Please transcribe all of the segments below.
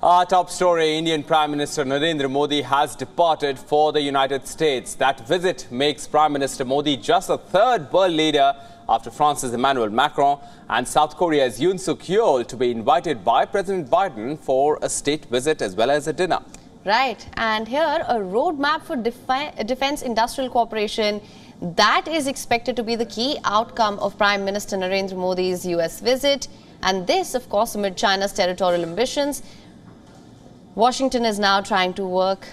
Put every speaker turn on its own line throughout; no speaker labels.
Our top story, Indian Prime Minister Narendra Modi has departed for the United States. That visit makes Prime Minister Modi just the third world leader after France's Emmanuel Macron and South Korea's Yoon Yeol to be invited by President Biden for a state visit as well as a dinner.
Right. And here, a roadmap for defense industrial cooperation. That is expected to be the key outcome of Prime Minister Narendra Modi's US visit. And this, of course, amid China's territorial ambitions. Washington is now trying to work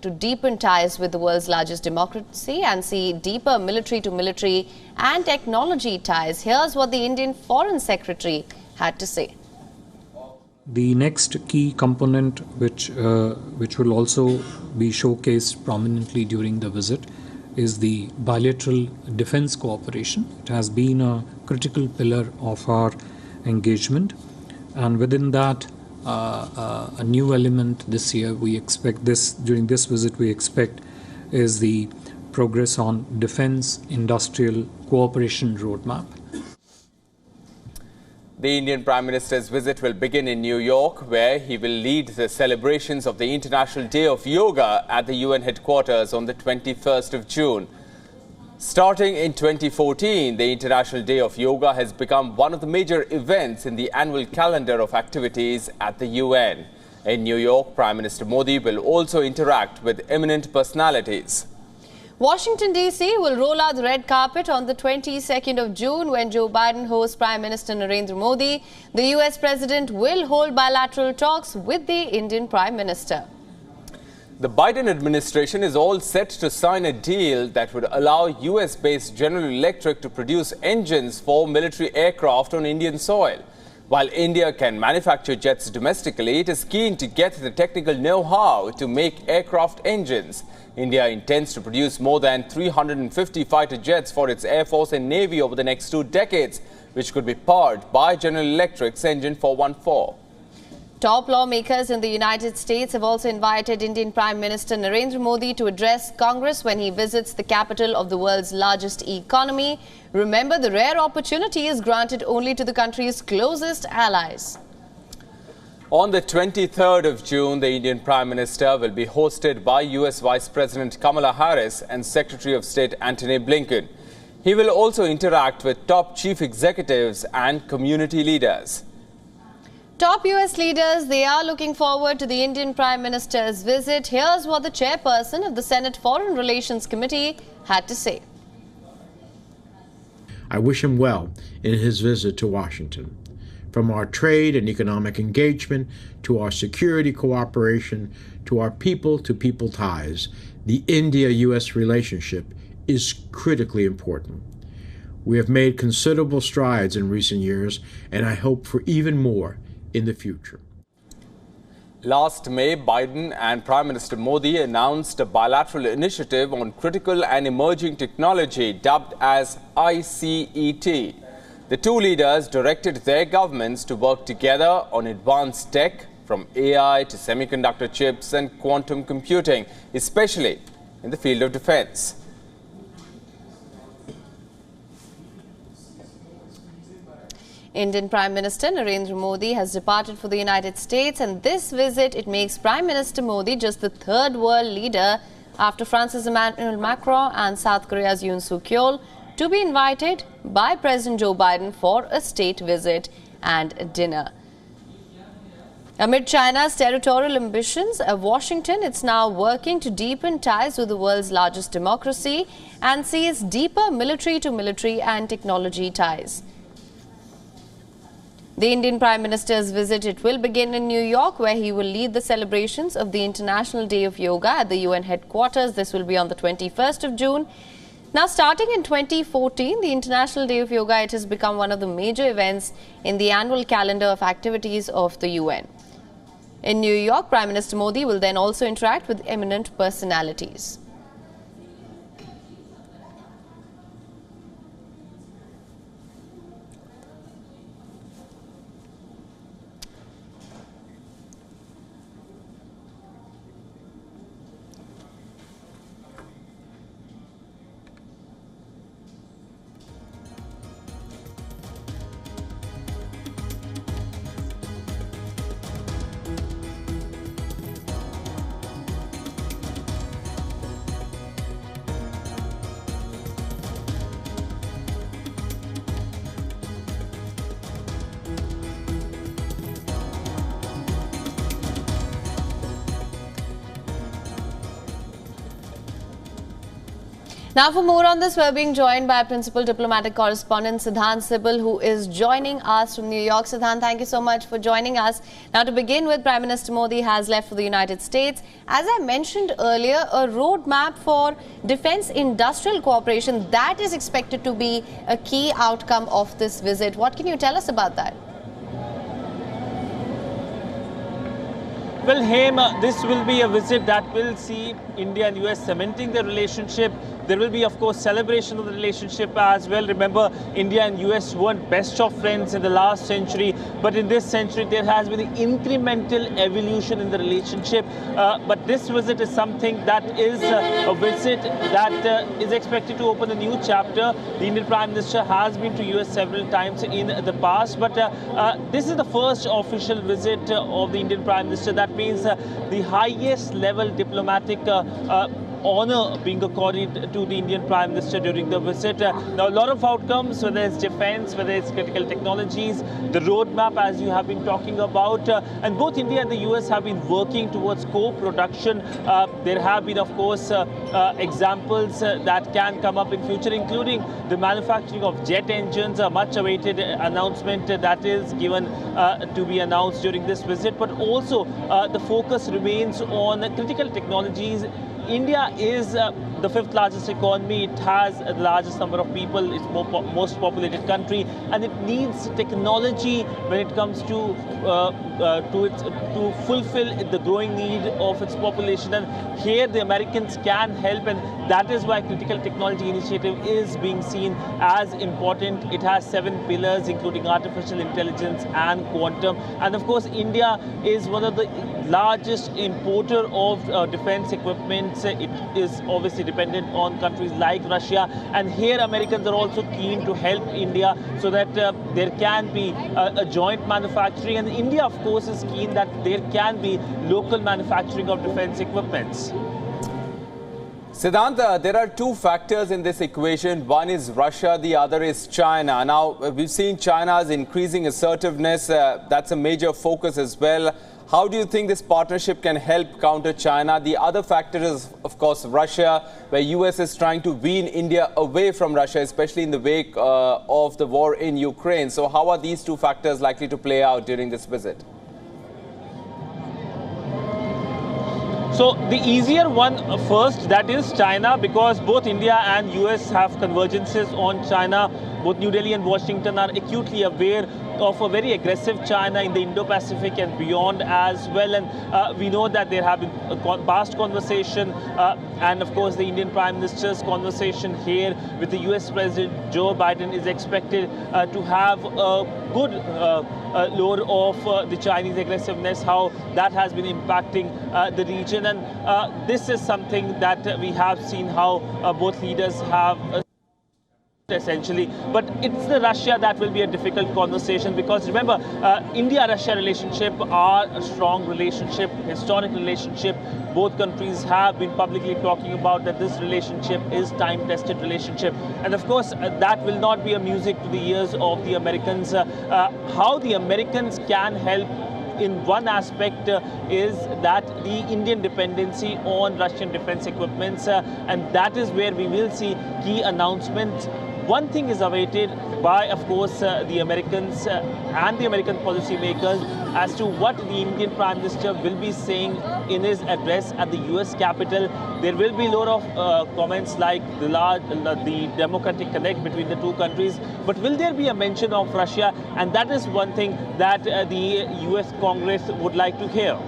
to deepen ties with the world's largest democracy and see deeper military-to-military and technology ties. Here's what the Indian Foreign Secretary had to say.
The next key component which will also be showcased prominently during the visit is the bilateral defense cooperation. It has been a critical pillar of our engagement, and within that a new element this year we expect during this visit is the progress on defense industrial cooperation roadmap.
The Indian Prime Minister's visit will begin in New York, where he will lead the celebrations of the International Day of Yoga at the UN headquarters on the 21st of June. Starting in 2014, the International Day of Yoga has become one of the major events in the annual calendar of activities at the UN. In New York, Prime Minister Modi will also interact with eminent personalities.
Washington, D.C. will roll out the red carpet on the 22nd of June when Joe Biden hosts Prime Minister Narendra Modi. The U.S. President will hold bilateral talks with the Indian Prime Minister.
The Biden administration is all set to sign a deal that would allow US-based General Electric to produce engines for military aircraft on Indian soil. While India can manufacture jets domestically, it is keen to get the technical know-how to make aircraft engines. India intends to produce more than 350 fighter jets for its Air Force and Navy over the next 2 decades, which could be powered by General Electric's engine 414.
Top lawmakers in the United States have also invited Indian Prime Minister Narendra Modi to address Congress when he visits the capital of the world's largest economy. Remember, the rare opportunity is granted only to the country's closest allies.
On the 23rd of June, the Indian Prime Minister will be hosted by US Vice President Kamala Harris and Secretary of State Antony Blinken. He will also interact with top chief executives and community leaders.
Top US leaders, they are looking forward to the Indian Prime Minister's visit. Here's what the chairperson of the Senate Foreign Relations Committee had to say.
I wish him well in his visit to Washington. From our trade and economic engagement to our security cooperation to our people-to-people ties, the India-US relationship is critically important. We have made considerable strides in recent years, and I hope for even more in the future.
Last May, Biden and Prime Minister Modi announced a bilateral initiative on critical and emerging technology dubbed as ICET. The two leaders directed their governments to work together on advanced tech from AI to semiconductor chips and quantum computing, especially in the field of defense.
Indian Prime Minister Narendra Modi has departed for the United States, and this visit, it makes Prime Minister Modi just the third world leader after France's Emmanuel Macron and South Korea's Yoon Yeol to be invited by President Joe Biden for a state visit and a dinner. Amid China's territorial ambitions, Washington is now working to deepen ties with the world's largest democracy and sees deeper military-to-military and technology ties. The Indian Prime Minister's visit, it will begin in New York, where he will lead the celebrations of the International Day of Yoga at the UN headquarters. This will be on the 21st of June. Now, starting in 2014, the International Day of Yoga, it has become one of the major events in the annual calendar of activities of the UN. In New York, Prime Minister Modi will then also interact with eminent personalities. Now for more on this, we're being joined by principal diplomatic correspondent Siddhant Sibal, who is joining us from New York. Siddhant, thank you so much for joining us. Now to begin with, Prime Minister Modi has left for the United States. As I mentioned earlier, a roadmap for defense industrial cooperation, that is expected to be a key outcome of this visit. What can you tell us about that?
Well, Hema, this will be a visit that will see India and US cementing their relationship. There will be, of course, celebration of the relationship as well. Remember, India and US weren't best of friends in the last century, but in this century there has been an incremental evolution in the relationship. But this visit is something that is a visit that is expected to open a new chapter. The Indian Prime Minister has been to US several times in the past, but this is the first official visit of the Indian Prime Minister. That means the highest level diplomatic honor being accorded to the Indian Prime Minister during the visit. Now, a lot of outcomes, whether it's defense, whether it's critical technologies, the roadmap as you have been talking about, and both India and the US have been working towards co-production. There have been, of course, examples that can come up in future, including the manufacturing of jet engines, a much awaited announcement that is given to be announced during this visit, but also the focus remains on critical technologies. India is the fifth largest economy. It has the largest number of people. It's most populated country, and it needs technology when it comes to fulfill the growing need of its population. And here the Americans can help, and that is why critical technology initiative is being seen as important. It has 7 pillars, including artificial intelligence and quantum. And of course, India is one of the largest importer of defense equipment. It is obviously dependent on countries like Russia, and here Americans are also keen to help India so that there can be a joint manufacturing, and India of course is keen that there can be local manufacturing of defense equipments.
Siddhant, there are two factors in this equation. One is Russia, the other is China. Now, we've seen China's increasing assertiveness. That's a major focus as well. How do you think this partnership can help counter China? The other factor is, of course, Russia, where US is trying to wean India away from Russia, especially in the wake of the war in Ukraine. So how are these two factors likely to play out during this visit?
So the easier one first, that is China, because both India and US have convergences on China. Both New Delhi and Washington are acutely aware of a very aggressive China in the Indo-Pacific and beyond as well. And we know that there have been a past conversation and of course the Indian Prime Minister's conversation here with the US President Joe Biden is expected to have a good load of the Chinese aggressiveness, how that has been impacting the region. And this is something that we have seen how both leaders have essentially, but it's the Russia that will be a difficult conversation, because remember, India-Russia relationship are a strong relationship, historic relationship. Both countries have been publicly talking about that this relationship is time-tested relationship, and of course that will not be a music to the ears of the Americans. How the Americans can help in one aspect is that the Indian dependency on Russian defense equipments, and that is where we will see key announcements. One thing is awaited by, of course, the Americans and the American policymakers as to what the Indian Prime Minister will be saying in his address at the US Capitol. There will be a lot of comments like the democratic connect between the two countries, but will there be a mention of Russia? And that is one thing that the US Congress would like to hear.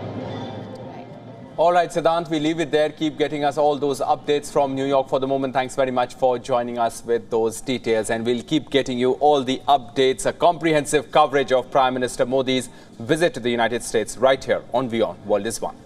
All right, Siddhant, we leave it there. Keep getting us all those updates from New York. For the moment, thanks very much for joining us with those details. And we'll keep getting you all the updates, a comprehensive coverage of Prime Minister Modi's visit to the United States right here on WION. World is One.